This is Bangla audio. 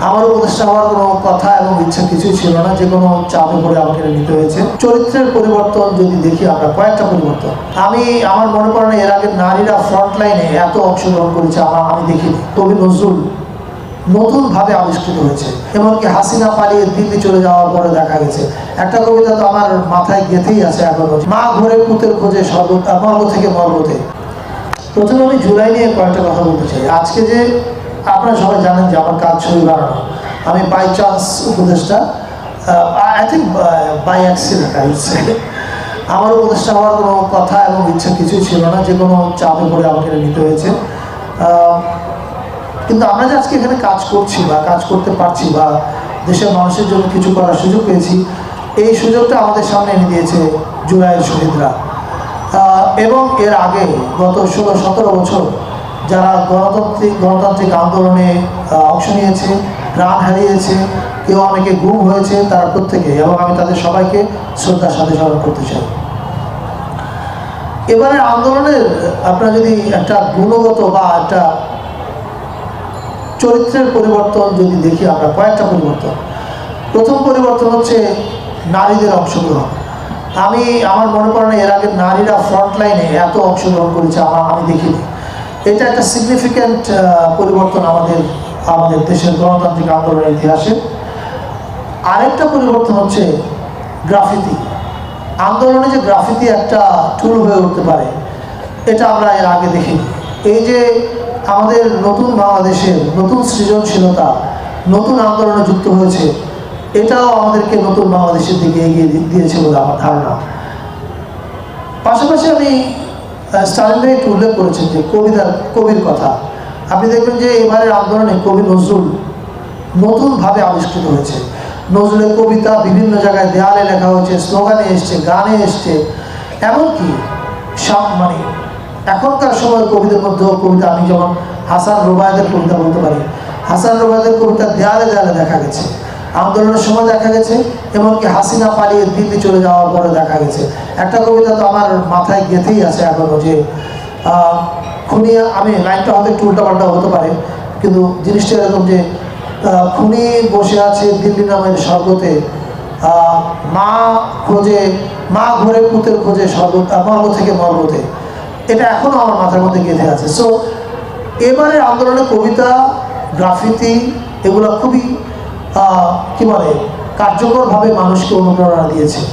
আমার উপদেষ্টা হওয়ার কোনো কথা এবং ইচ্ছা কিছুই ছিল না, যে কোনো চাপে পড়ে আমাকে নিতে হয়েছে। চরিত্রের পরিবর্তন যদি দেখি আমরা, কয়েকটা পরিবর্তন আমার মনে পড়ে না এর আগে নারীরা ফ্রন্ট লাইনে এত অংশগ্রহণ করেছে আমি দেখিনি। কবি নজরুল নতুনভাবে আবিষ্কৃত হয়েছে, এমনকি হাসিনা পালিয়ে দিল্লি চলে যাওয়ার পরে দেখা গেছে একটা কবিতা তো আমার মাথায় গেঁথেই আছে এখনো, মা ঘরে পুতের খোঁজে মর্গ থেকে মর্গতে। প্রথমে আমি জুলাই নিয়ে কয়েকটা কথা বলতে চাই। আজকে যে আপনারা সবাই জানেন যে আমার কাজ ছবি বানানো, আমি বাই চান্স উপদেষ্টা, I think by accident I would say. আমার উপদেষ্টা হওয়ার কোনো কথা এবং ইচ্ছা কিছুই ছিল না, যে কোনো চাপে পড়ে আমাকে নিতে হয়েছে। কিন্তু আমরা যে আজকে এখানে কাজ করছি বা কাজ করতে পারছি বা দেশের মানুষের জন্য কিছু করার সুযোগ পেয়েছি, এই সুযোগটা আমাদের সামনে এনে দিয়েছে জুলাইয়ের শহীদরা। এবং এর আগে গত 16-17 বছর যারা গণতান্ত্রিক আন্দোলনে অংশ নিয়েছে, প্রাণ হারিয়েছে, কেউ অনেকে গুম হয়েছে, তারা প্রত্যেকে, এবং আমি তাদের সবাইকে শ্রদ্ধার সাথে স্মরণ করতে চাই। এবারে আন্দোলনের আপনারা যদি একটা গুণগত বা একটা চরিত্রের পরিবর্তন যদি দেখি আমরা, কয়েকটা পরিবর্তন। প্রথম পরিবর্তন হচ্ছে নারীদের অংশগ্রহণ। আমার মনে পড়ে না এর আগে নারীরা ফ্রন্ট লাইনে এত অংশগ্রহণ করেছে আমি দেখিনি। এটা একটা সিগনিফিক্যান্ট পরিবর্তন আমাদের দেশের গণতান্ত্রিক আন্দোলনের ইতিহাসে। আরেকটা পরিবর্তন হচ্ছে গ্রাফিতি। আন্দোলনে যে গ্রাফিতি একটা টুল হয়ে উঠতে পারে, এটা আমরা এর আগে দেখিনি। এই যে আমাদের নতুন বাংলাদেশের নতুন সৃজনশীলতা নতুন আন্দোলনে যুক্ত হয়েছে, এটাও আমাদেরকে নতুন বাংলাদেশের দিকে এগিয়ে দিয়েছে বলে আমার ধারণা। পাশাপাশি আমি স্টালিন ভাই একটু উল্লেখ করেছেন যে কবির কথা। আপনি দেখবেন যে এবারের আন্দোলনে কবি নজরুল নতুনভাবে আবিষ্কৃত হয়েছে। নজরুলের কবিতা বিভিন্ন জায়গায় দেয়ালে লেখা হয়েছে, স্লোগানে এসছে, গানে এসছে, এমনকি মানে এখনকার সময়ের কবিদের মধ্যেও কবিতা, আমি যেমন হাসান রুবায়েতের কবিতা বলতে পারি, হাসান রুবায়েতের কবিতা দেয়ালে দেয়ালে দেখা গেছে, আন্দোলনের সময় দেখা গেছে, এমনকি হাসিনা পালিয়ে দিল্লি চলে যাওয়ার পরে দেখা গেছে। একটা কবিতা তো আমার মাথায় গেঁথেই আছে এখনো, যে খুনি, আমি লাইনটা হয়তো একটু উল্টাপাল্টা হতে পারে, কিন্তু জিনিসটা এরকম যে খুনি বসে আছে দিল্লি নামের স্বর্গতে, মা ঘরে পুতের খোঁজে মর্গ থেকে মর্গতে। এটা এখনো আমার মাথার মধ্যে গেঁথে আছে। সো এবারে আন্দোলনের কবিতা, গ্রাফিতি, এগুলো খুবই কি বলে কার্যকরভাবে মানুষকে অনুপ্রেরণা দিয়েছে।